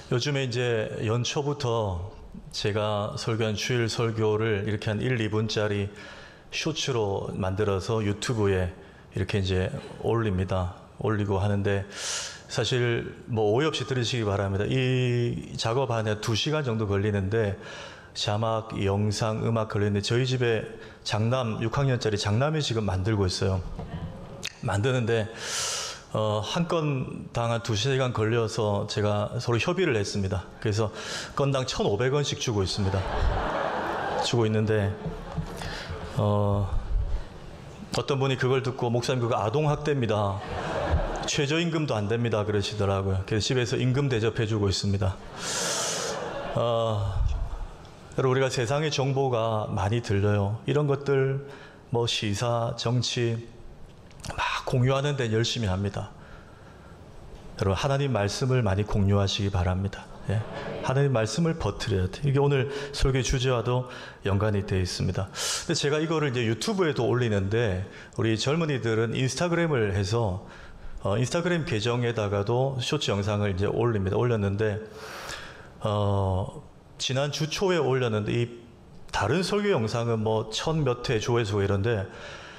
요즘에 이제 연초부터 제가 설교한 주일 설교를 이렇게 한 1, 2분짜리 쇼츠로 만들어서 유튜브에 이렇게 이제 올리고 하는데, 사실 뭐 오해 없이 들으시기 바랍니다. 이 작업하는데 2시간 정도 걸리는데, 자막, 영상, 음악 걸리는데, 저희 집에 장남, 6학년짜리 장남이 지금 만들고 있어요. 만드는데 한 건당 한 2시간 걸려서 제가 서로 협의를 했습니다. 그래서 건당 1,500원씩 주고 있습니다. 주고 있는데 어떤 분이 그걸 듣고, 목사님 그거 아동학대입니다, 최저임금도 안 됩니다 그러시더라고요. 그래서 집에서 임금 대접해주고 있습니다. 여러분, 우리가 세상의 정보가 많이 들려요. 이런 것들 뭐 시사, 정치 막 공유하는 데 열심히 합니다. 여러분, 하나님 말씀을 많이 공유하시기 바랍니다. 예. 하나님 말씀을 버트려야 돼. 이게 오늘 설교 주제와도 연관이 되어 있습니다. 근데 제가 이거를 이제 유튜브에도 올리는데, 우리 젊은이들은 인스타그램을 해서 인스타그램 계정에다가도 쇼츠 영상을 이제 올렸는데, 지난 주 초에 올렸는데, 이 다른 설교 영상은 뭐 1000몇 회 조회수가 이런데,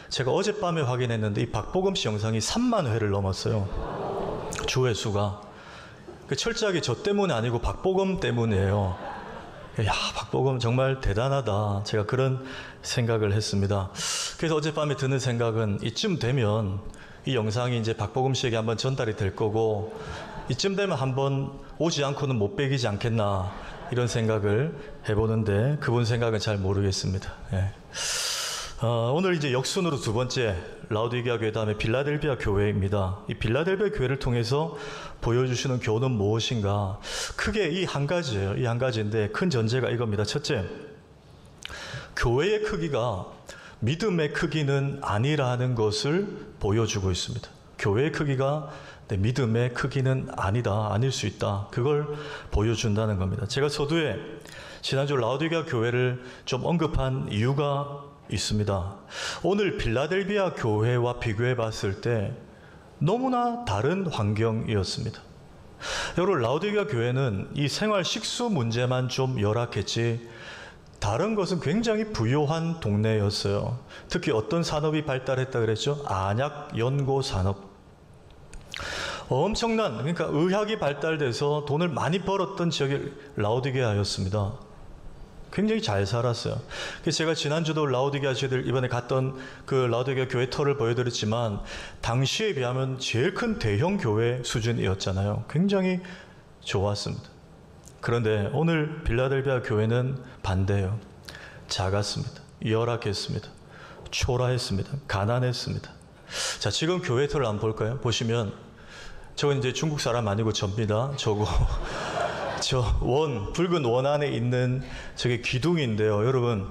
제가 어젯밤에 확인했는데 이 박보검 씨 영상이 3만 회를 넘었어요. 조회수가. 철저하게 저 때문이 아니고 박보검 때문이에요. 야, 박보검 정말 대단하다, 제가 그런 생각을 했습니다. 그래서 어젯밤에 드는 생각은, 이쯤 되면 이 영상이 이제 박보검 씨에게 한번 전달이 될 거고, 이쯤 되면 한번 오지 않고는 못 베기지 않겠나, 이런 생각을 해보는데, 그분 생각은 잘 모르겠습니다. 예. 오늘 이제 역순으로 2번째 라우디게아 교회, 다음에 빌라델비아 교회입니다. 이 빌라델비아 교회를 통해서 보여주시는 교훈은 무엇인가? 크게 이 한 가지예요. 이 한 가지인데, 큰 전제가 이겁니다. 첫째, 교회의 크기가 믿음의 크기는 아니라는 것을 보여주고 있습니다. 교회의 크기가 믿음의 크기는 아닐 수 있다, 그걸 보여준다는 겁니다. 제가 서두에 지난주 라우디게아 교회를 좀 언급한 이유가 있습니다. 오늘 빌라델비아 교회와 비교해 봤을 때 너무나 다른 환경이었습니다. 여러분, 라우디게아 교회는 이 생활 식수 문제만 좀 열악했지, 다른 것은 굉장히 부유한 동네였어요. 특히 어떤 산업이 발달했다 그랬죠? 안약 연고 산업. 엄청난, 그러니까 의학이 발달돼서 돈을 많이 벌었던 지역이 라우디게아였습니다. 굉장히 잘 살았어요. 그래서 제가 지난주도 라우디게아 교회들 이번에 갔던 그 라우디게아 교회 터를 보여드렸지만, 당시에 비하면 제일 큰 대형 교회 수준이었잖아요. 굉장히 좋았습니다. 그런데 오늘 빌라델비아 교회는 반대예요. 작았습니다. 열악했습니다. 초라했습니다. 가난했습니다. 자, 지금 교회 터를 한번 볼까요? 보시면 저건 이제 중국 사람 아니고 접니다. 저거 붉은 원 안에 있는 저게 기둥인데요. 여러분,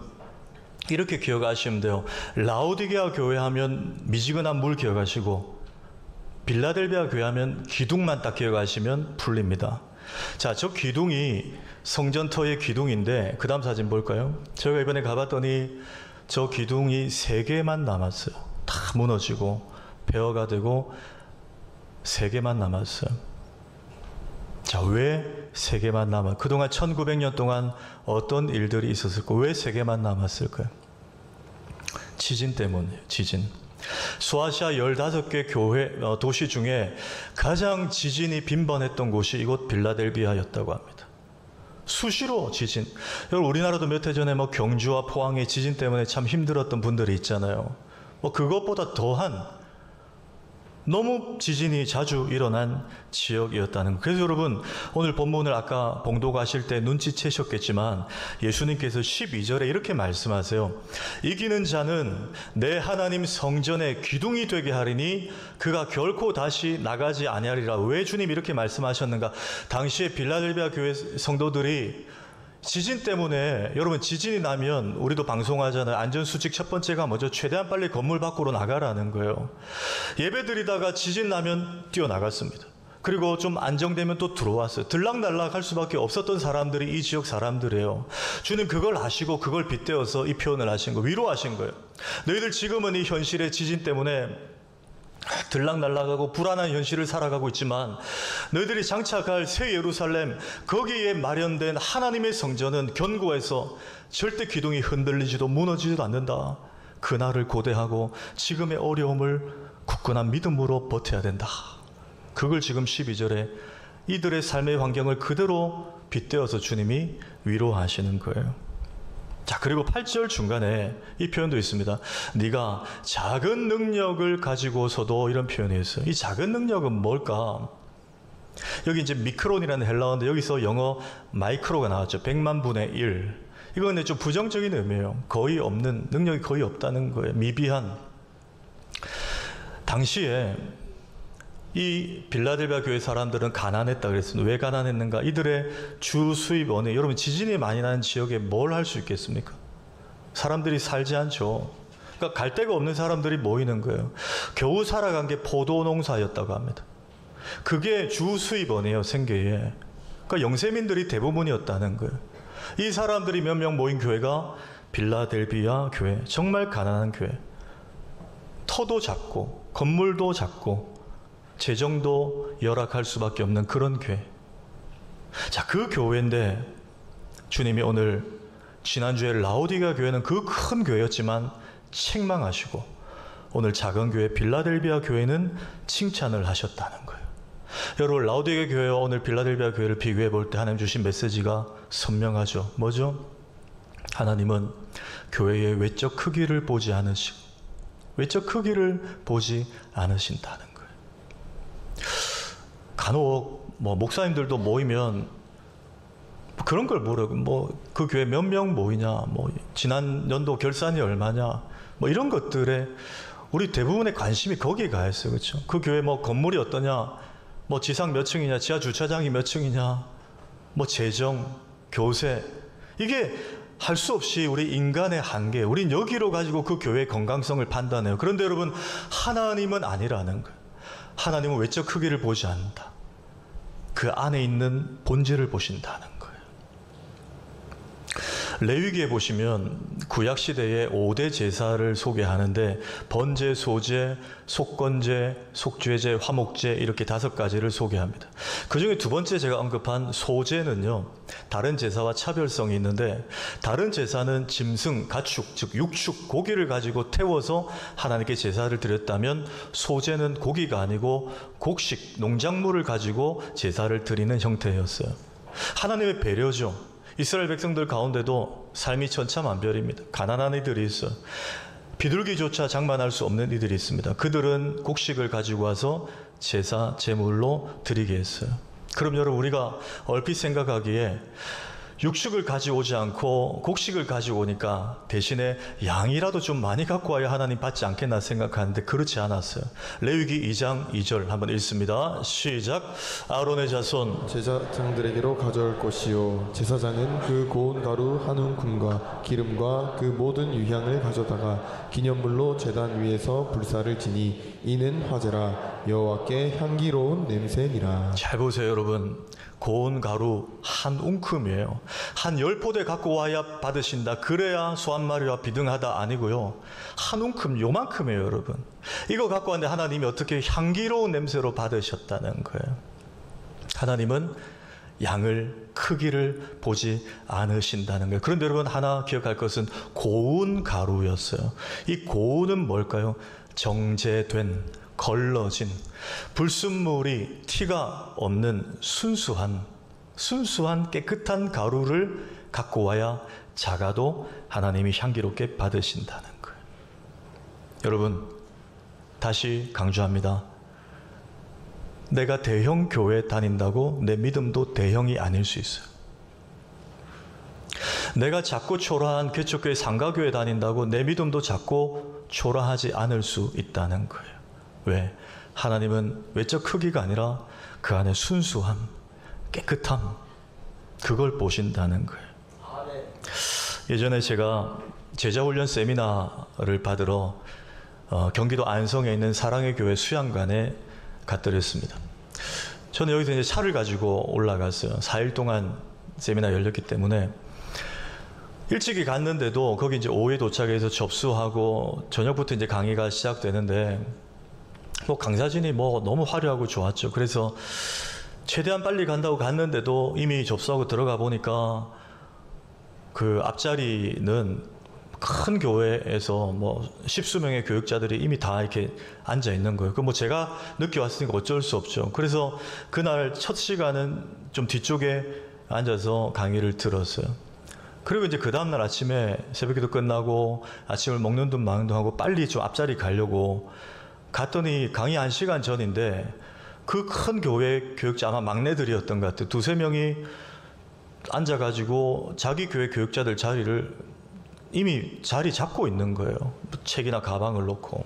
이렇게 기억하시면 돼요. 라우디게아 교회 하면 미지근한 물 기억하시고, 빌라델비아 교회 하면 기둥만 딱 기억하시면 풀립니다. 자, 저 기둥이 성전터의 기둥인데, 그 다음 사진 볼까요? 제가 이번에 가봤더니 저 기둥이 3개만 남았어요. 다 무너지고 폐허가 되고 3개만 남았어요. 자, 왜 3개만 그동안 1900년 동안 어떤 일들이 있었을까? 왜 3개만 남았을까요? 지진 때문이에요. 지진. 소아시아 15개 교회, 도시 중에 가장 지진이 빈번했던 곳이 이곳 빌라델비아였다고 합니다. 수시로 지진. 여러분, 우리나라도 몇 해 전에 뭐 경주와 포항의 지진 때문에 참 힘들었던 분들이 있잖아요. 뭐 그것보다 더한, 너무 지진이 자주 일어난 지역이었다는 것. 그래서 여러분, 오늘 본문을 아까 봉독하실 때 눈치채셨겠지만, 예수님께서 12절에 이렇게 말씀하세요. 이기는 자는 내 하나님 성전의 기둥이 되게 하리니 그가 결코 다시 나가지 아니하리라. 왜 주님 이렇게 말씀하셨는가? 당시에 빌라델비아 교회 성도들이 지진 때문에, 여러분, 지진이 나면 우리도 방송하잖아요. 안전수칙 첫 번째가 뭐죠? 최대한 빨리 건물 밖으로 나가라는 거예요. 예배 드리다가 지진 나면 뛰어나갔습니다. 그리고 좀 안정되면 또 들어왔어요. 들락날락 할 수밖에 없었던 사람들이 이 지역 사람들이에요. 주님 그걸 아시고 그걸 빗대어서 이 표현을 하신 거, 위로하신 거예요. 너희들 지금은 이 현실의 지진 때문에 들락날락하고 불안한 현실을 살아가고 있지만 너희들이 장차갈 새 예루살렘, 거기에 마련된 하나님의 성전은 견고해서 절대 기둥이 흔들리지도 무너지지도 않는다. 그날을 고대하고 지금의 어려움을 굳건한 믿음으로 버텨야 된다. 그걸 지금 12절에 이들의 삶의 환경을 그대로 빗대어서 주님이 위로하시는 거예요. 자, 그리고 8절 중간에 이 표현도 있습니다. 네가 작은 능력을 가지고서도, 이런 표현이 있어요. 이 작은 능력은 뭘까? 여기 이제 미크론이라는 헬라어인데 여기서 영어 마이크로가 나왔죠. 100만 분의 1. 이건 근데 좀 부정적인 의미예요. 거의 없는, 능력이 거의 없다는 거예요. 미비한. 당시에 이 빌라델비아 교회 사람들은 가난했다 그랬습니다. 왜 가난했는가? 이들의 주 수입원이, 여러분 지진이 많이 나는 지역에 뭘 할 수 있겠습니까? 사람들이 살지 않죠. 그러니까 갈 데가 없는 사람들이 모이는 거예요. 겨우 살아간 게 포도 농사였다고 합니다. 그게 주 수입원이에요, 생계에. 그러니까 영세민들이 대부분이었다는 거예요. 이 사람들이 몇 명 모인 교회가 빌라델비아 교회, 정말 가난한 교회. 터도 작고 건물도 작고 재정도 열악할 수밖에 없는 그런 교회. 자, 그 교회인데 주님이 오늘, 지난주에 라오디게아 교회는 그 큰 교회였지만 책망하시고 오늘 작은 교회 빌라델비아 교회는 칭찬을 하셨다는 거예요. 여러분, 라오디게아 교회와 오늘 빌라델비아 교회를 비교해 볼 때 하나님 주신 메시지가 선명하죠. 뭐죠? 하나님은 교회의 외적 크기를 보지 않으시고 외적 크기를 보지 않으신다는 거예요. 간혹 목사님들도 모이면 그런 걸 모르고 그 교회 몇 명 모이냐, 지난 연도 결산이 얼마냐, 이런 것들에 우리 대부분의 관심이 거기에 가 있어요. 그렇죠? 그 교회 건물이 어떠냐, 지상 몇 층이냐, 지하 주차장이 몇 층이냐, 재정, 교세, 이게 할 수 없이 우리 인간의 한계, 우린 여기로 가지고 그 교회의 건강성을 판단해요. 그런데 여러분, 하나님은 아니라는 거예요. 하나님은 외적 크기를 보지 않는다. 그 안에 있는 본질을 보신다는 거예요. 레위기에 보시면 구약시대의 5대 제사를 소개하는데 번제, 소제, 속건제, 속죄제, 화목제, 이렇게 5가지를 소개합니다. 그 중에 두 번째 제가 언급한 소제는요, 다른 제사와 차별성이 있는데, 다른 제사는 짐승, 가축, 즉 육축, 고기를 가지고 태워서 하나님께 제사를 드렸다면, 소제는 고기가 아니고 곡식, 농작물을 가지고 제사를 드리는 형태였어요. 하나님의 배려죠. 이스라엘 백성들 가운데도 삶이 천차만별입니다. 가난한 이들이 있어요. 비둘기조차 장만할 수 없는 이들이 있습니다. 그들은 곡식을 가지고 와서 제사, 제물로 드리게 했어요. 그럼 여러분, 우리가 얼핏 생각하기에 육축을 가져오지 않고 곡식을 가지고 오니까 대신에 양이라도 좀 많이 갖고 와야 하나님 받지 않겠나 생각하는데 그렇지 않았어요. 레위기 2장 2절 한번 읽습니다. 시작. 아론의 자손 제사장들에게로 가져올 것이요, 제사장은 그 고운 가루 한 움큼과 기름과 그 모든 유향을 가져다가 기념물로 제단 위에서 불사를 지니 이는 화제라, 여호와께 향기로운 냄새니라. 잘 보세요, 여러분. 고운 가루 한 웅큼이에요. 한 10포대 갖고 와야 받으신다, 그래야 소 한 마리와 비등하다 아니고요. 한 웅큼, 요만큼이에요, 여러분. 이거 갖고 왔는데 하나님이 어떻게 향기로운 냄새로 받으셨다는 거예요. 하나님은 양을, 크기를 보지 않으신다는 거예요. 그런데 여러분, 하나 기억할 것은 고운 가루였어요. 이 고운은 뭘까요? 정제된, 걸러진, 불순물이 티가 없는 순수한 깨끗한 가루를 갖고 와야 작아도 하나님이 향기롭게 받으신다는 거예요. 여러분, 다시 강조합니다. 내가 대형 교회 다닌다고 내 믿음도 대형이 아닐 수 있어요. 내가 작고 초라한 개척교회 상가교회 다닌다고 내 믿음도 작고 초라하지 않을 수 있다는 거예요. 왜? 하나님은 외적 크기가 아니라 그 안에 순수함, 깨끗함, 그걸 보신다는 거예요. 예전에 제가 제자훈련 세미나를 받으러 경기도 안성에 있는 사랑의 교회 수양관에 갔더랬습니다. 저는 여기서 이제 차를 가지고 올라갔어요. 4일 동안 세미나 열렸기 때문에 일찍이 갔는데도 거기 이제 오후에 도착해서 접수하고 저녁부터 이제 강의가 시작되는데 뭐 강사진이 뭐 너무 화려하고 좋았죠. 그래서 최대한 빨리 간다고 갔는데도 이미 접수하고 들어가 보니까 그 앞자리는 큰 교회에서 뭐 십수명의 교육자들이 이미 다 이렇게 앉아 있는 거예요. 그 뭐 제가 늦게 왔으니까 어쩔 수 없죠. 그래서 그날 첫 시간은 좀 뒤쪽에 앉아서 강의를 들었어요. 그리고 이제 그 다음날 아침에 새벽기도 끝나고 아침을 먹는 둥 마는 둥 하고 빨리 좀 앞자리 가려고 갔더니 강의 1시간 전인데 그 큰 교회 교육자 아마 막내들이었던 것 같아요. 두세 명이 앉아가지고 자기 교회 교육자들 자리를 이미 자리 잡고 있는 거예요. 책이나 가방을 놓고.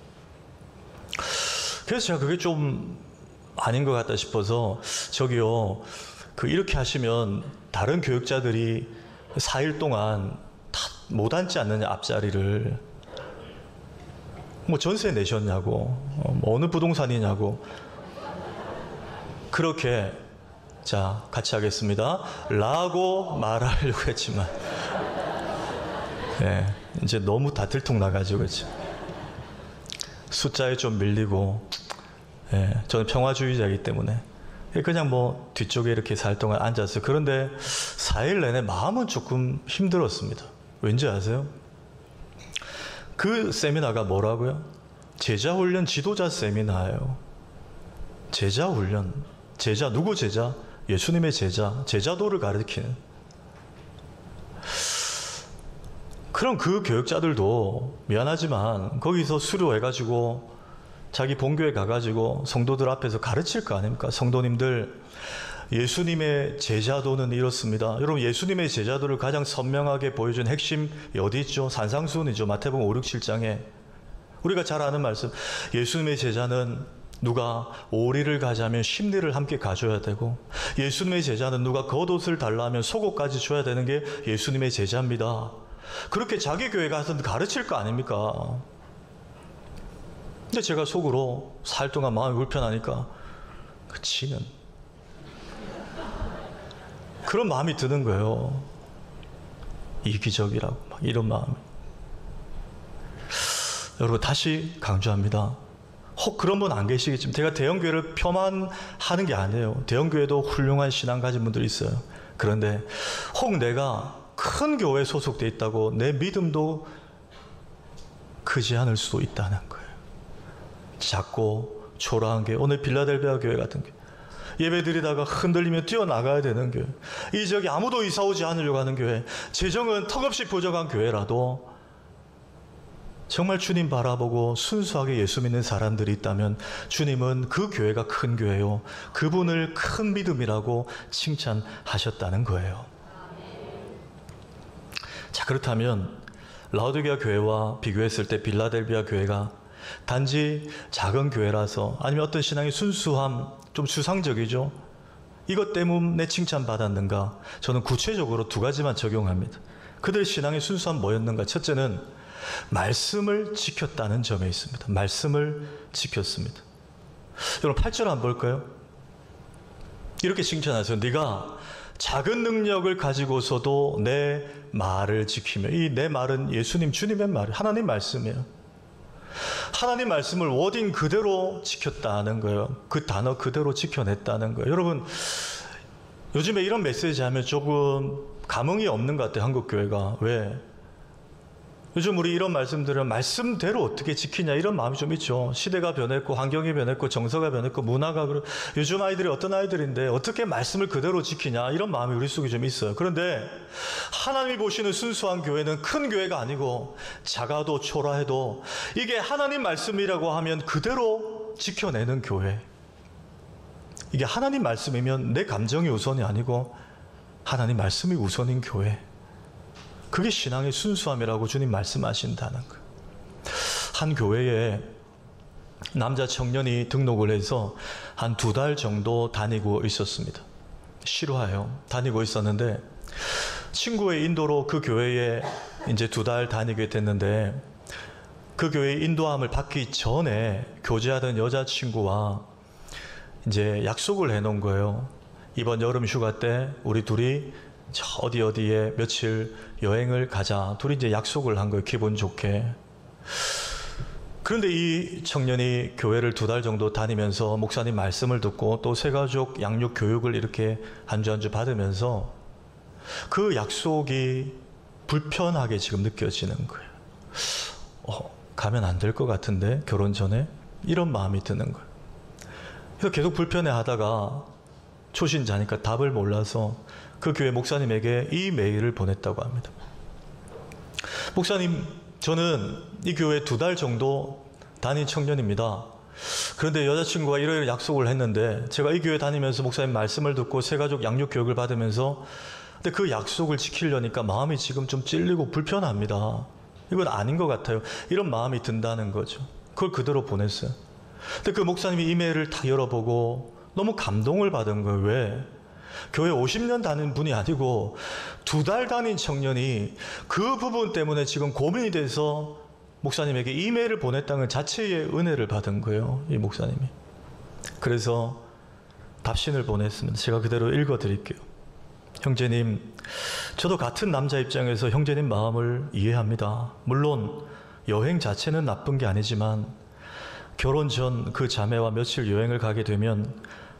그래서 제가 그게 좀 아닌 것 같다 싶어서 저기요, 이렇게 하시면 다른 교육자들이 4일 동안 다 못 앉지 않느냐, 앞자리를. 뭐 전세 내셨냐고, 뭐 어느 부동산이냐고. 그렇게 자 같이 하겠습니다 라고 말하려고 했지만 이제 너무 다 들통나가지고 그렇죠. 숫자에 좀 밀리고 저는 평화주의자이기 때문에 그냥 뭐 뒤쪽에 이렇게 4일 동안 앉았어요. 그런데 4일 내내 마음은 조금 힘들었습니다. 왠지 아세요? 그 세미나가 뭐라고요? 제자훈련 지도자 세미나예요. 제자훈련. 제자, 누구 제자? 예수님의 제자, 제자도를 가르치는. 그럼 그 교육자들도 미안하지만 거기서 수료해가지고 자기 본교에 가가지고 성도들 앞에서 가르칠 거 아닙니까? 성도님들, 예수님의 제자도는 이렇습니다. 여러분, 예수님의 제자도를 가장 선명하게 보여준 핵심이 어디 있죠? 산상수훈이죠. 마태복음 5, 6, 7장에 우리가 잘 아는 말씀. 예수님의 제자는 누가 오리를 가자면 심리를 함께 가줘야 되고, 예수님의 제자는 누가 겉옷을 달라 하면 속옷까지 줘야 되는 게 예수님의 제자입니다. 그렇게 자기 교회 가서 가르칠 거 아닙니까? 근데 제가 속으로 4일 동안 마음이 불편하니까 지는 그런 마음이 드는 거예요. 이기적이라고 막 이런 마음이. 여러분, 다시 강조합니다. 혹 그런 분 안 계시겠지만, 제가 대형교회를 폄하하는 게 아니에요. 대형교회도 훌륭한 신앙 가진 분들이 있어요. 그런데 혹 내가 큰 교회에 소속돼 있다고 내 믿음도 크지 않을 수도 있다는 거예요. 작고 초라한 게, 오늘 빌라델비아 교회 같은 게 예배 드리다가 흔들리며 뛰어나가야 되는 교회, 이 지역에 아무도 이사 오지 않으려고 하는 교회, 재정은 턱없이 부족한 교회라도 정말 주님 바라보고 순수하게 예수 믿는 사람들이 있다면 주님은 그 교회가 큰 교회요, 그분을 큰 믿음이라고 칭찬하셨다는 거예요. 자, 그렇다면 라오디게아 교회와 비교했을 때 빌라델비아 교회가 단지 작은 교회라서, 아니면 어떤 신앙의 순수함, 좀 추상적이죠, 이것 때문에 칭찬받았는가? 저는 구체적으로 두 가지만 적용합니다. 그들의 신앙의 순수함 뭐였는가? 첫째는 말씀을 지켰다는 점에 있습니다. 말씀을 지켰습니다. 여러분, 8절 한번 볼까요? 이렇게 칭찬하세요. 네가 작은 능력을 가지고서도 내 말을 지키며, 이 내 말은 예수님, 주님의 말, 하나님 말씀이에요. 하나님 말씀을 워딩 그대로 지켰다는 거예요. 그 단어 그대로 지켜냈다는 거예요. 여러분, 요즘에 이런 메시지 하면 조금 감흥이 없는 것 같아요, 한국 교회가. 왜? 요즘 우리 이런 말씀들은 말씀대로 어떻게 지키냐, 이런 마음이 좀 있죠. 시대가 변했고, 환경이 변했고, 정서가 변했고, 문화가 요즘 아이들이 어떤 아이들인데 어떻게 말씀을 그대로 지키냐, 이런 마음이 우리 속에 좀 있어요. 그런데 하나님이 보시는 순수한 교회는 큰 교회가 아니고, 작아도 초라해도 이게 하나님 말씀이라고 하면 그대로 지켜내는 교회. 이게 하나님 말씀이면 내 감정이 우선이 아니고 하나님 말씀이 우선인 교회. 그게 신앙의 순수함이라고 주님 말씀하신다는 거예요. 한 교회에 남자 청년이 등록을 해서 한 2달 정도 다니고 있었습니다. 실화예요. 다니고 있었는데 친구의 인도로 그 교회에 이제 2달 다니게 됐는데, 그 교회의 인도함을 받기 전에 교제하던 여자친구와 이제 약속을 해놓은 거예요. 이번 여름 휴가 때 우리 둘이 어디에 며칠 여행을 가자. 둘이 이제 약속을 한 거예요. 기분 좋게. 그런데 이 청년이 교회를 2달 정도 다니면서 목사님 말씀을 듣고 또 새가족 양육 교육을 이렇게 한 주 한 주 받으면서 그 약속이 불편하게 지금 느껴지는 거예요. 가면 안 될 것 같은데 결혼 전에 이런 마음이 드는 거예요. 그래서 계속 불편해하다가 초신자니까 답을 몰라서 그 교회 목사님에게 이 메일을 보냈다고 합니다. 목사님, 저는 이 교회 2달 정도 다닌 청년입니다. 그런데 여자친구가 이런 약속을 했는데 제가 이 교회 다니면서 목사님 말씀을 듣고 새가족 양육 교육을 받으면서 근데 그 약속을 지키려니까 마음이 지금 좀 찔리고 불편합니다. 이건 아닌 것 같아요. 이런 마음이 든다는 거죠. 그걸 그대로 보냈어요. 근데 그 목사님이 이메일을 다 열어보고 너무 감동을 받은 거예요. 왜? 교회 50년 다닌 분이 아니고 2달 다닌 청년이 그 부분 때문에 지금 고민이 돼서 목사님에게 이메일을 보냈다는 자체의 은혜를 받은 거예요. 이 목사님이. 그래서 답신을 보냈습니다. 제가 그대로 읽어드릴게요. 형제님, 저도 같은 남자 입장에서 형제님 마음을 이해합니다. 물론 여행 자체는 나쁜 게 아니지만 결혼 전 그 자매와 며칠 여행을 가게 되면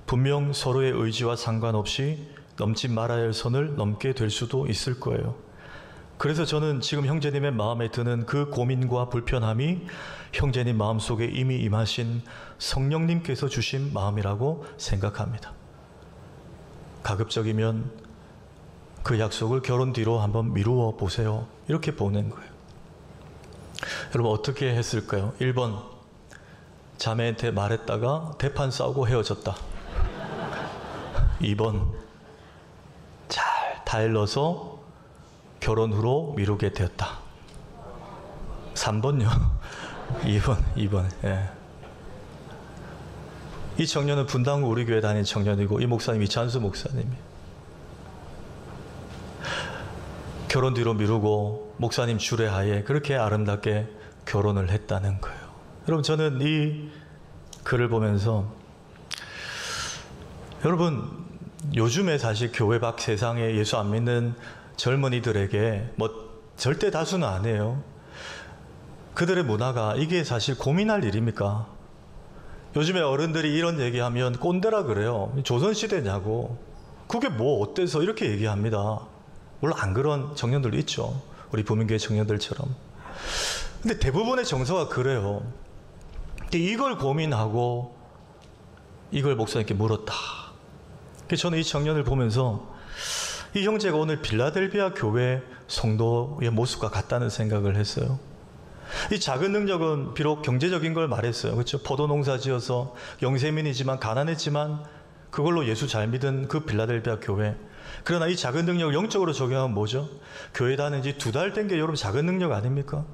분명 서로의 의지와 상관없이 넘지 말아야 할 선을 넘게 될 수도 있을 거예요. 그래서 저는 지금 형제님의 마음에 드는 그 고민과 불편함이 형제님 마음속에 이미 임하신 성령님께서 주신 마음이라고 생각합니다. 가급적이면 그 약속을 결혼 뒤로 한번 미루어 보세요. 이렇게 보낸 거예요. 여러분 어떻게 했을까요? 1번, 자매한테 말했다가 대판 싸우고 헤어졌다. 2번, 잘 다일러서 결혼 후로 미루게 되었다. 3번요. 2번. 예. 이 청년은 분당 우리 교회 다닌 청년이고 이 목사님이 이찬수 목사님이 결혼 뒤로 미루고 목사님 주례하에 그렇게 아름답게 결혼을 했다는 거예요. 여러분 저는 이 글을 보면서 여러분 요즘에 사실 교회 밖 세상에 예수 안 믿는 젊은이들에게 절대 다수는 아니에요. 그들의 문화가 이게 사실 고민할 일입니까? 요즘에 어른들이 이런 얘기하면 꼰대라 그래요. 조선시대냐고. 그게 뭐 어때서 이렇게 얘기합니다. 물론 안 그런 청년들도 있죠. 우리 부민교회 청년들처럼. 근데 대부분의 정서가 그래요. 이걸 고민하고 이걸 목사님께 물었다. 그래서 저는 이 청년을 보면서 이 형제가 오늘 빌라델비아 교회 성도의 모습과 같다는 생각을 했어요. 이 작은 능력은 비록 경제적인 걸 말했어요. 그렇죠? 포도 농사 지어서 영세민이지만 가난했지만 그걸로 예수 잘 믿은 그 빌라델비아 교회. 그러나 이 작은 능력을 영적으로 적용하면 뭐죠? 교회 다닌 지 2달 된 게 여러분 작은 능력 아닙니까?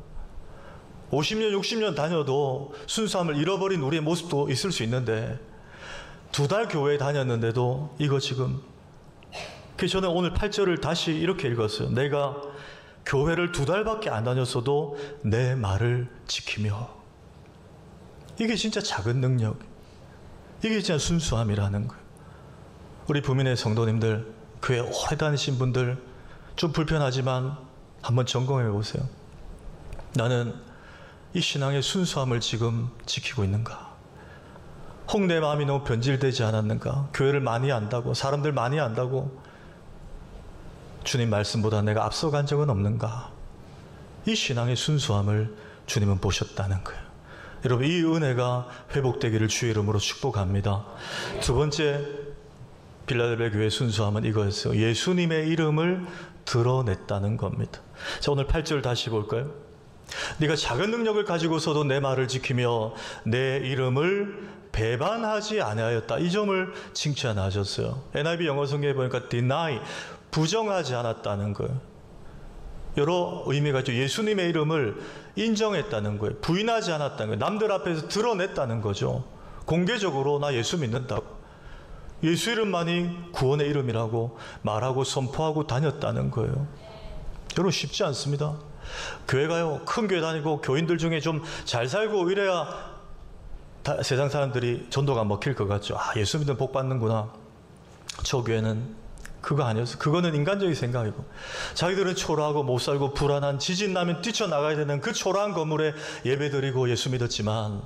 50년, 60년 다녀도 순수함을 잃어버린 우리의 모습도 있을 수 있는데 2달 교회에 다녔는데도 이거 지금. 그래서 저는 오늘 8절을 다시 이렇게 읽었어요. 내가 교회를 2달밖에 안 다녔어도 내 말을 지키며. 이게 진짜 작은 능력. 이게 진짜 순수함이라는 거예요. 우리 부민의 성도님들, 교회 오래 다니신 분들 좀 불편하지만 한번 점검해 보세요. 나는 이 신앙의 순수함을 지금 지키고 있는가? 혹 내 마음이 너무 변질되지 않았는가? 교회를 많이 안다고, 사람들 많이 안다고 주님 말씀보다 내가 앞서간 적은 없는가? 이 신앙의 순수함을 주님은 보셨다는 거예요. 여러분 이 은혜가 회복되기를 주의 이름으로 축복합니다. 2번째 빌라델비아 교회의 순수함은 이거였어요. 예수님의 이름을 드러냈다는 겁니다. 자, 오늘 8절 다시 볼까요? 네가 작은 능력을 가지고서도 내 말을 지키며 내 이름을 배반하지 아니하였다. 이 점을 칭찬하셨어요. NIV 영어 성경에 보니까 deny, 부정하지 않았다는 거예요. 여러 의미가 있죠. 예수님의 이름을 인정했다는 거예요. 부인하지 않았다는 거예요. 남들 앞에서 드러냈다는 거죠. 공개적으로 나 예수 믿는다고. 예수 이름만이 구원의 이름이라고 말하고 선포하고 다녔다는 거예요. 여러분 쉽지 않습니다. 교회 가요. 큰 교회 다니고 교인들 중에 좀 잘 살고 이래야 세상 사람들이 전도가 먹힐 것 같죠. 아, 예수 믿으면 복 받는구나. 저 교회는 그거 아니었어. 그거는 인간적인 생각이고, 자기들은 초라하고 못 살고 불안한, 지진 나면 뛰쳐나가야 되는 그 초라한 건물에 예배드리고 예수 믿었지만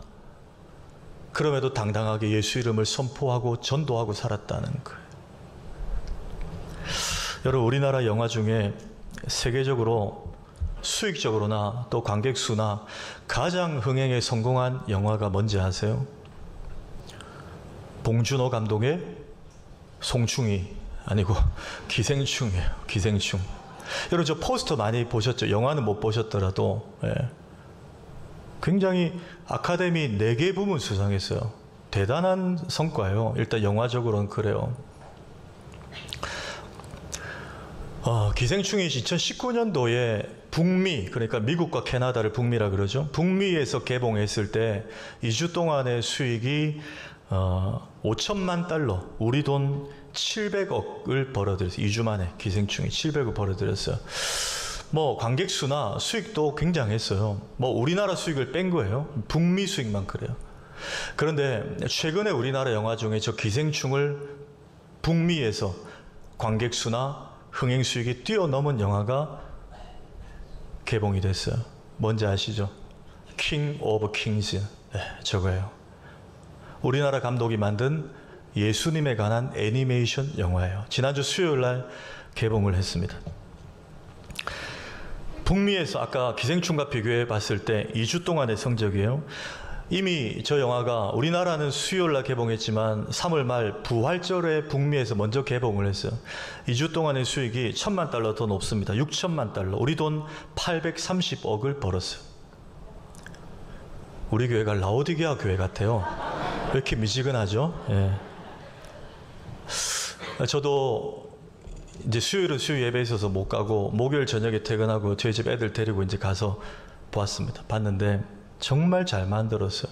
그럼에도 당당하게 예수 이름을 선포하고 전도하고 살았다는 거예요. 여러분, 우리나라 영화 중에 세계적으로 수익적으로나 또 관객 수나 가장 흥행에 성공한 영화가 뭔지 아세요? 봉준호 감독의 송충이 아니고 기생충이에요. 기생충. 여러분, 저 포스터 많이 보셨죠? 영화는 못 보셨더라도 굉장히 아카데미 4개 부문 수상했어요. 대단한 성과예요. 일단 영화적으로는 그래요. 기생충이 2019년도에 북미, 그러니까 미국과 캐나다를 북미라 그러죠. 북미에서 개봉했을 때 2주 동안의 수익이 5천만 달러, 우리 돈 700억을 벌어들였어요. 2주 만에 기생충이 700억 벌어들였어요. 뭐 관객 수나 수익도 굉장했어요. 뭐 우리나라 수익을 뺀 거예요. 북미 수익만 그래요. 그런데 최근에 우리나라 영화 중에 저 기생충을 북미에서 관객 수나 흥행 수익이 뛰어넘은 영화가 개봉이 됐어요. 뭔지 아시죠? 킹 오브 킹즈. 저거예요. 우리나라 감독이 만든 예수님에 관한 애니메이션 영화예요. 지난주 수요일 날 개봉을 했습니다. 북미에서 아까 기생충과 비교해 봤을 때 2주 동안의 성적이에요. 이미 저 영화가 우리나라는 수요일 날 개봉했지만 3월 말 부활절에 북미에서 먼저 개봉을 했어요. 2주 동안의 수익이 1,000만 달러 더 높습니다. 6천만 달러. 우리 돈 830억을 벌었어요. 우리 교회가 라오디게아 교회 같아요. 왜 이렇게 미지근하죠? 예. 저도 이제 수요일은 수요 예배에 있어서 못 가고 목요일 저녁에 퇴근하고 저희 집 애들 데리고 이제 가서 보았습니다. 봤는데 정말 잘 만들었어요.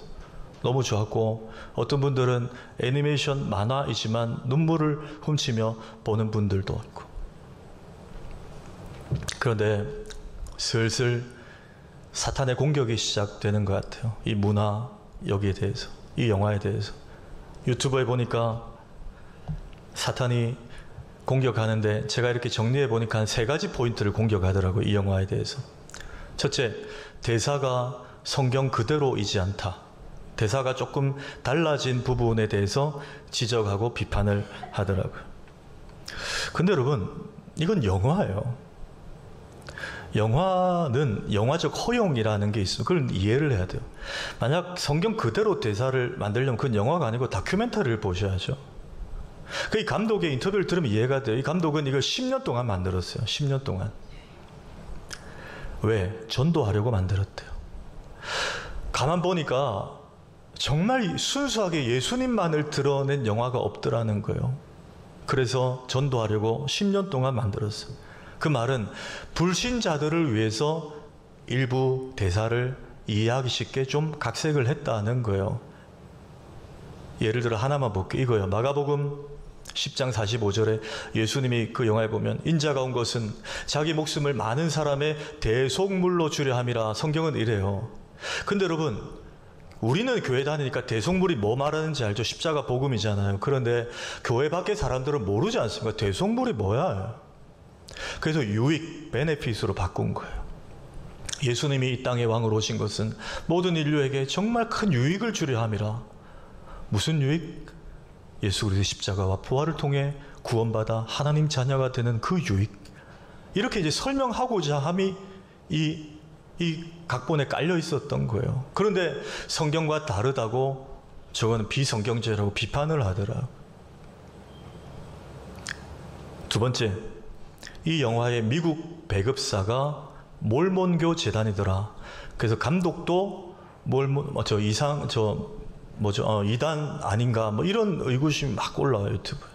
너무 좋았고, 어떤 분들은 애니메이션 만화이지만 눈물을 훔치며 보는 분들도 있고. 그런데 슬슬 사탄의 공격이 시작되는 것 같아요. 이 문화, 여기에 대해서, 이 영화에 대해서. 유튜브에 보니까 사탄이 공격하는데 제가 이렇게 정리해 보니까 한 3가지 포인트를 공격하더라고요. 이 영화에 대해서. 첫째, 대사가 성경 그대로이지 않다. 대사가 조금 달라진 부분에 대해서 지적하고 비판을 하더라고요. 근데 여러분, 이건 영화예요. 영화는 영화적 허용이라는 게 있어요. 그걸 이해를 해야 돼요. 만약 성경 그대로 대사를 만들려면 그건 영화가 아니고 다큐멘터리를 보셔야죠. 그 이 감독의 인터뷰를 들으면 이해가 돼요. 이 감독은 이걸 10년 동안 만들었어요. 10년 동안. 왜? 전도하려고 만들었대요. 가만 보니까 정말 순수하게 예수님만을 드러낸 영화가 없더라는 거예요. 그래서 전도하려고 10년 동안 만들었어요. 그 말은 불신자들을 위해서 일부 대사를 이해하기 쉽게 좀 각색을 했다는 거예요. 예를 들어 하나만 볼게요. 이거요. 마가복음 10장 45절에 예수님이 그 영화에 보면 인자가 온 것은 자기 목숨을 많은 사람의 대속물로 주려 함이라. 성경은 이래요. 근데 여러분, 우리는 교회 다니니까 대속물이 뭐 말하는지 알죠? 십자가 복음이잖아요. 그런데 교회 밖의 사람들은 모르지 않습니까? 대속물이 뭐야? 그래서 유익, 베네핏으로 바꾼 거예요. 예수님이 이 땅에 왕으로 오신 것은 모든 인류에게 정말 큰 유익을 주려 함이라. 무슨 유익? 예수 그리스도의 십자가와 부활을 통해 구원받아 하나님 자녀가 되는 그 유익. 이렇게 이제 설명하고자 함이 이 각본에 깔려 있었던 거예요. 그런데 성경과 다르다고 저거는 비성경제라고 비판을 하더라. 두 번째, 이 영화의 미국 배급사가 몰몬교 재단이더라. 그래서 감독도 이단 아닌가, 뭐 이런 의구심이 막 올라와요, 유튜브에.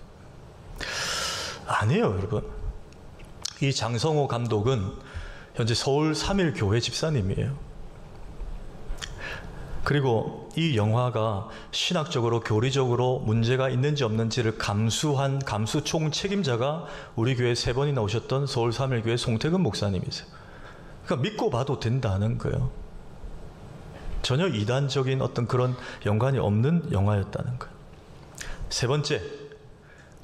아니에요, 여러분. 이 장성호 감독은 현재 서울 3일 교회 집사님이에요. 그리고 이 영화가 신학적으로, 교리적으로 문제가 있는지 없는지를 감수한 감수총 책임자가 우리 교회 3번이나 오셨던 서울 3일 교회 송태근 목사님이세요. 그러니까 믿고 봐도 된다는 거예요. 전혀 이단적인 어떤 그런 연관이 없는 영화였다는 거예요. 세 번째,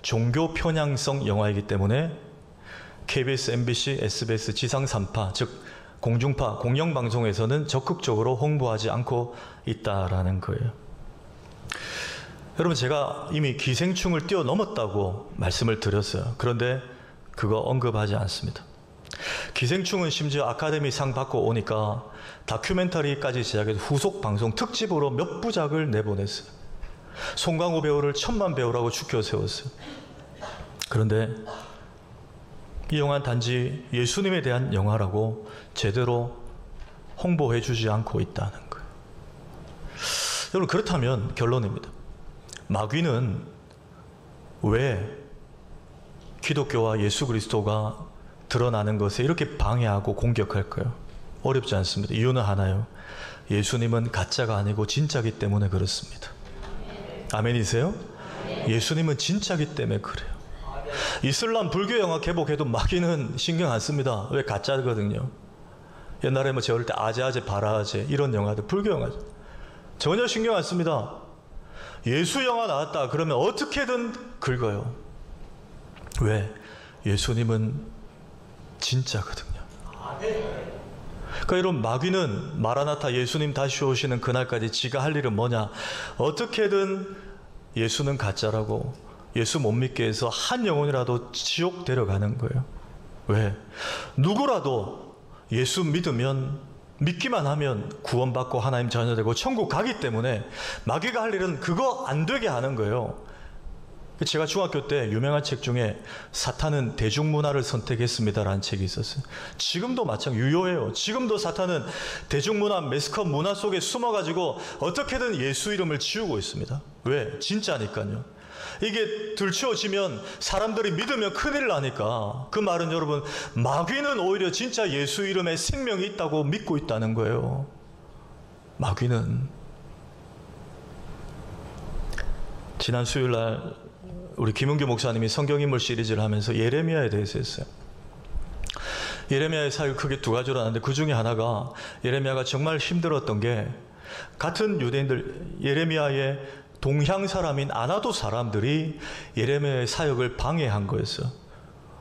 종교 편향성 영화이기 때문에 KBS, MBC, SBS 지상 3파, 즉 공중파, 공영방송에서는 적극적으로 홍보하지 않고 있다라는 거예요. 여러분, 제가 이미 기생충을 뛰어넘었다고 말씀을 드렸어요. 그런데 그거 언급하지 않습니다. 기생충은 심지어 아카데미 상 받고 오니까 다큐멘터리까지 제작해서 후속 방송 특집으로 몇 부작을 내보냈어요. 송강호 배우를 천만 배우라고 추켜 세웠어요. 그런데 이 영화는 단지 예수님에 대한 영화라고 제대로 홍보해 주지 않고 있다는 거예요. 여러분, 그렇다면 결론입니다. 마귀는 왜 기독교와 예수 그리스도가 드러나는 것에 이렇게 방해하고 공격할까요? 어렵지 않습니다. 이유는 하나요. 예수님은 가짜가 아니고 진짜기 때문에 그렇습니다. 아멘이세요? 예수님은 진짜기 때문에 그래요. 이슬람 불교 영화 개봉해도 마귀는 신경 안 씁니다. 왜? 가짜거든요. 옛날에 뭐 제어릴 때 아재아재 바라아재 이런 영화들, 불교 영화 전혀 신경 안 씁니다. 예수 영화 나왔다 그러면 어떻게든 긁어요. 왜? 예수님은 진짜거든요. 그러니까 여러분, 마귀는 마라나타 예수님 다시 오시는 그날까지 지가 할 일은 뭐냐? 어떻게든 예수는 가짜라고, 예수 못 믿게 해서 한 영혼이라도 지옥 데려가는 거예요. 왜? 누구라도 예수 믿기만 하면 구원받고 하나님 자녀 되고 천국 가기 때문에 마귀가 할 일은 그거 안 되게 하는 거예요. 제가 중학교 때 유명한 책 중에 사탄은 대중문화를 선택했습니다라는 책이 있었어요. 지금도 유효해요. 지금도 사탄은 대중문화, 매스컴 문화 속에 숨어가지고 어떻게든 예수 이름을 지우고 있습니다. 왜? 진짜니까요. 이게 들추어지면 사람들이 믿으면 큰일 나니까. 그 말은 여러분, 마귀는 오히려 진짜 예수 이름에 생명이 있다고 믿고 있다는 거예요. 마귀는. 지난 수요일날 우리 김은규 목사님이 성경인물 시리즈를 하면서 예레미야에 대해서 했어요. 예레미야의 사역이 크게 두 가지로 나는데 그 중에 하나가, 예레미야가 정말 힘들었던 게, 같은 유대인들, 예레미야의 동향 사람인 아나도 사람들이 예레미야의 사역을 방해한 거였어요.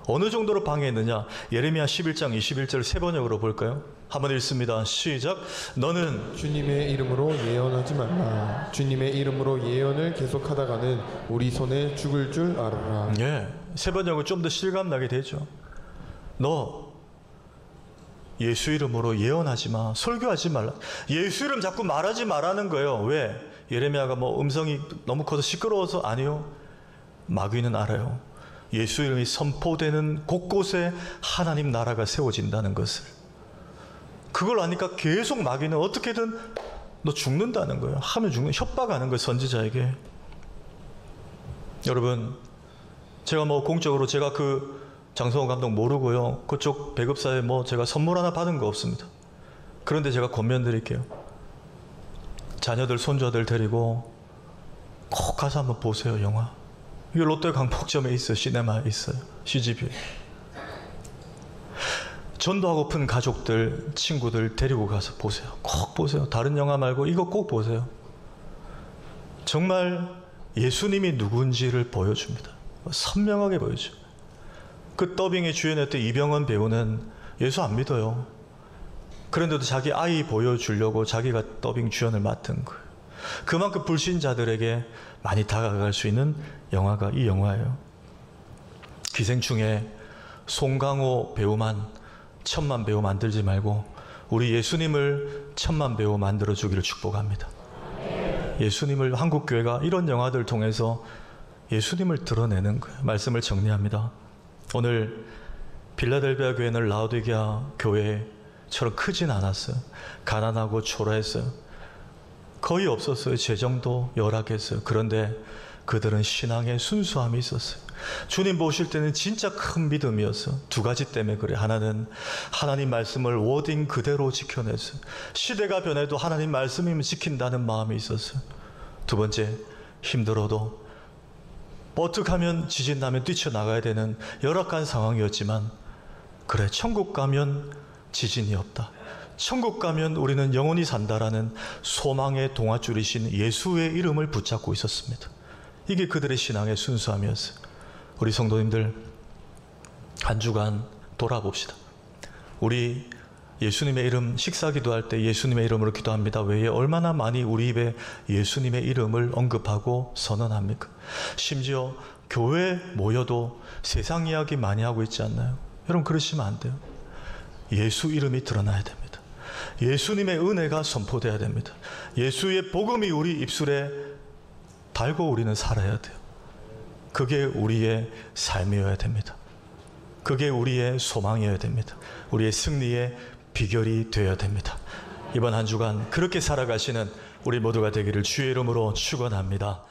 어느 정도로 방해했느냐? 예레미야 11장 21절 세 번역으로 볼까요? 한번 읽습니다. 시작. 너는 주님의 이름으로 예언하지 말라. 주님의 이름으로 예언을 계속하다가는 우리 손에 죽을 줄 알아라. 예, 세 번역은 좀 더 실감나게 되죠. 너 예수 이름으로 예언하지 마, 설교하지 말라. 예수 이름 자꾸 말하지 말라는 거예요. 왜? 예레미야가 뭐 음성이 너무 커서 시끄러워서? 아니요. 마귀는 알아요. 예수 이름이 선포되는 곳곳에 하나님 나라가 세워진다는 것을. 그걸 아니까 계속 마귀는 어떻게든 너 죽는다는 거예요. 하면 죽는, 협박하는 거예요, 선지자에게. 여러분, 제가 뭐 공적으로 제가 그 장성호 감독 모르고요, 그쪽 배급사에 뭐 제가 선물 하나 받은 거 없습니다. 그런데 제가 권면 드릴게요. 자녀들, 손주들 데리고 꼭 가서 한번 보세요, 영화. 이게 롯데 강북점에 있어요. 시네마에 있어요. CGV. 전도하고픈 가족들, 친구들 데리고 가서 보세요. 꼭 보세요. 다른 영화 말고 이거 꼭 보세요. 정말 예수님이 누군지를 보여줍니다. 선명하게 보여줘요. 그 더빙에 주연했던 이병헌 배우는 예수 안 믿어요. 그런데도 자기 아이 보여주려고 자기가 더빙 주연을 맡은 거예요. 그만큼 불신자들에게 많이 다가갈 수 있는 영화가 이 영화예요. 기생충에 송강호 배우만 1000만 배우 만들지 말고 우리 예수님을 1000만 배우 만들어 주기를 축복합니다. 예수님을, 한국교회가 이런 영화들 통해서 예수님을 드러내는 거예요. 말씀을 정리합니다. 오늘 빌라델비아 교회는 라오디게아 교회처럼 크진 않았어요. 가난하고 초라했어요. 거의 없었어요. 재정도 열악했어요. 그런데 그들은 신앙에 순수함이 있었어요. 주님 보실 때는 진짜 큰 믿음이었어요. 두 가지 때문에 그래요. 하나는 하나님 말씀을 워딩 그대로 지켜냈어요. 시대가 변해도 하나님 말씀이면 지킨다는 마음이 있었어요. 두 번째, 힘들어도 버뜩하면 지진 나면 뛰쳐나가야 되는 열악한 상황이었지만, 그래, 천국 가면 지진이 없다. 천국 가면 우리는 영원히 산다라는 소망의 동아줄이신 예수의 이름을 붙잡고 있었습니다. 이게 그들의 신앙의 순수함이었어요. 우리 성도님들 한 주간 돌아봅시다. 우리 예수님의 이름 식사 기도할 때 예수님의 이름으로 기도합니다 외에 얼마나 많이 우리 입에 예수님의 이름을 언급하고 선언합니까? 심지어 교회 모여도 세상 이야기 많이 하고 있지 않나요? 여러분 그러시면 안 돼요. 예수 이름이 드러나야 됩니다. 예수님의 은혜가 선포돼야 됩니다. 예수의 복음이 우리 입술에 달고 우리는 살아야 돼요. 그게 우리의 삶이어야 됩니다. 그게 우리의 소망이어야 됩니다. 우리의 승리의 비결이 되어야 됩니다. 이번 한 주간 그렇게 살아가시는 우리 모두가 되기를 주의 이름으로 축원합니다.